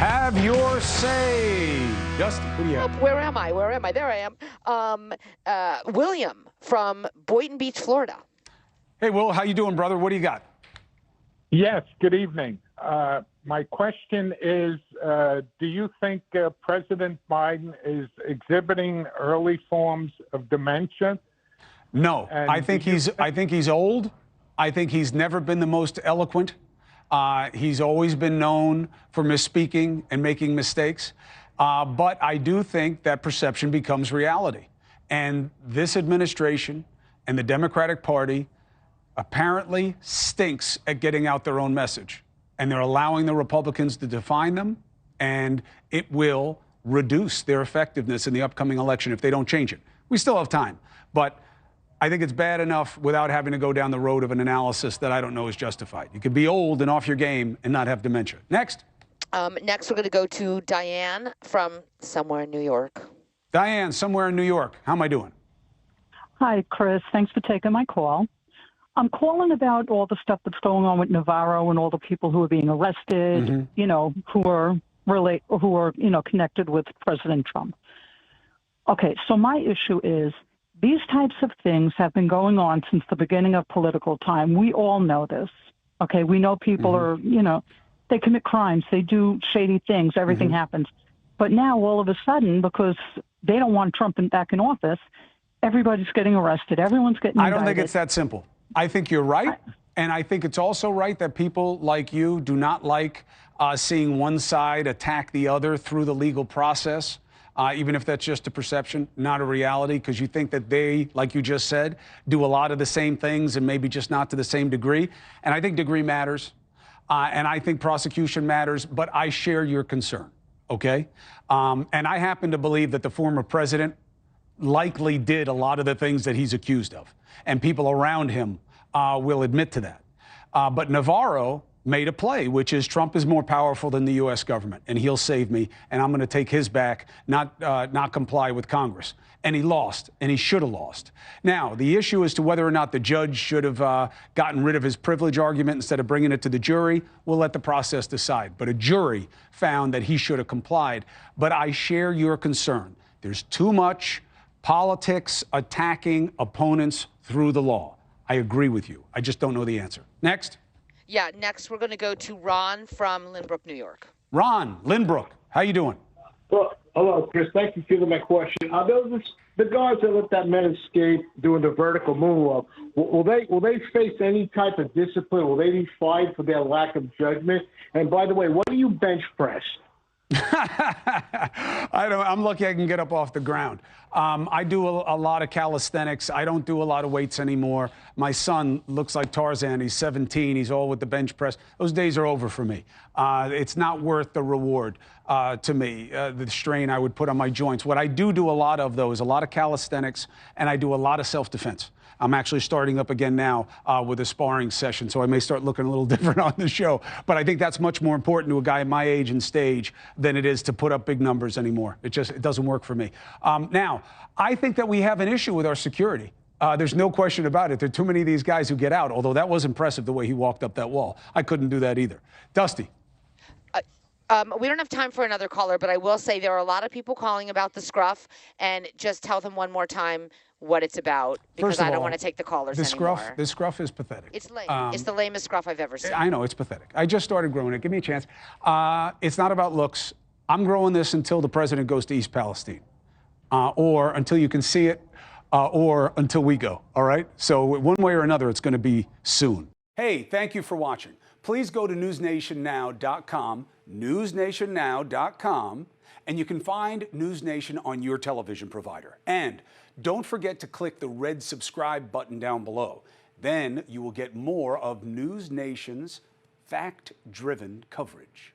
Have your say. Dusty, what do you have? Where am I? There I am. William from Boynton Beach, Florida. Hey, Will, how you doing, brother? What do you got? Yes, good evening. My question is, do you think President Biden is exhibiting early forms of dementia? No, I think he's old. I think he's never been the most eloquent. He's always been known for misspeaking and making mistakes. But I do think that perception becomes reality. And this administration and the Democratic Party apparently stinks at getting out their own message. And they're allowing the Republicans to define them, and it will reduce their effectiveness in the upcoming election if they don't change it. We still have time, but I think it's bad enough without having to go down the road of an analysis that I don't know is justified. You could be old and off your game and not have dementia. Next. Next, we're going to go to Diane from somewhere in New York. Diane, somewhere in New York. How am I doing? Hi, Chris. Thanks for taking my call. I'm calling about all the stuff that's going on with Navarro and all the people who are being arrested, who are connected with President Trump. Okay, so my issue is these types of things have been going on since the beginning of political time. We all know this. Okay, we know people are, they commit crimes, they do shady things, everything happens. But now all of a sudden, because they don't want Trump back in office, everybody's getting arrested. Everyone's getting indicted. I don't think it's that simple. I think you're right. And I think it's also right that people like you do not like seeing one side attack the other through the legal process, even if that's just a perception, not a reality, because you think that they, like you just said, do a lot of the same things and maybe just not to the same degree. And I think degree matters. And I think prosecution matters. But I share your concern. OK? And I happen to believe that the former president likely did a lot of the things that he's accused of. And people around him will admit to that. But Navarro made a play, which is Trump is more powerful than the U.S. government, and he'll save me, and I'm going to take his back, not comply with Congress. And he lost, and he should have lost. Now, the issue as to whether or not the judge should have gotten rid of his privilege argument instead of bringing it to the jury, we'll let the process decide. But a jury found that he should have complied. But I share your concern. There's too much politics attacking opponents through the law. I agree with you. I just don't know the answer. Next. Yeah, next we're going to go to Ron from Lindbrook, New York. Ron, Lindbrook, how you doing? Well, hello, Chris. Thank you for taking my question. The guards that let that man escape doing the vertical moonwalk, will they face any type of discipline? Will they be fined for their lack of judgment? And by the way, what do you bench press? I'm lucky I can get up off the ground. I do a lot of calisthenics. I don't do a lot of weights anymore. My son looks like Tarzan. He's 17. He's all with the bench press. Those days are over for me. It's not worth the reward to me, the strain I would put on my joints. What I do a lot of, though, is a lot of calisthenics, and I do a lot of self-defense. I'm actually starting up again now with a sparring session, so I may start looking a little different on the show. But I think that's much more important to a guy my age and stage than it is to put up big numbers anymore. It doesn't work for me. Now, I think that we have an issue with our security. There's no question about it. There are too many of these guys who get out, although that was impressive the way he walked up that wall. I couldn't do that either. Dusty. We don't have time for another caller, but I will say there are a lot of people calling about the scruff, and just tell them one more time what it's about, because I don't want to take the callers anymore. This scruff is pathetic. It's lame. It's the lamest scruff I've ever seen. I know, it's pathetic. I just started growing it. Give me a chance. It's not about looks. I'm growing this until the president goes to East Palestine, or until you can see it, or until we go, all right? So one way or another, it's going to be soon. Hey, thank you for watching. Please go to newsnationnow.com, newsnationnow.com, and you can find NewsNation on your television provider. And don't forget to click the red subscribe button down below. Then you will get more of NewsNation's fact-driven coverage.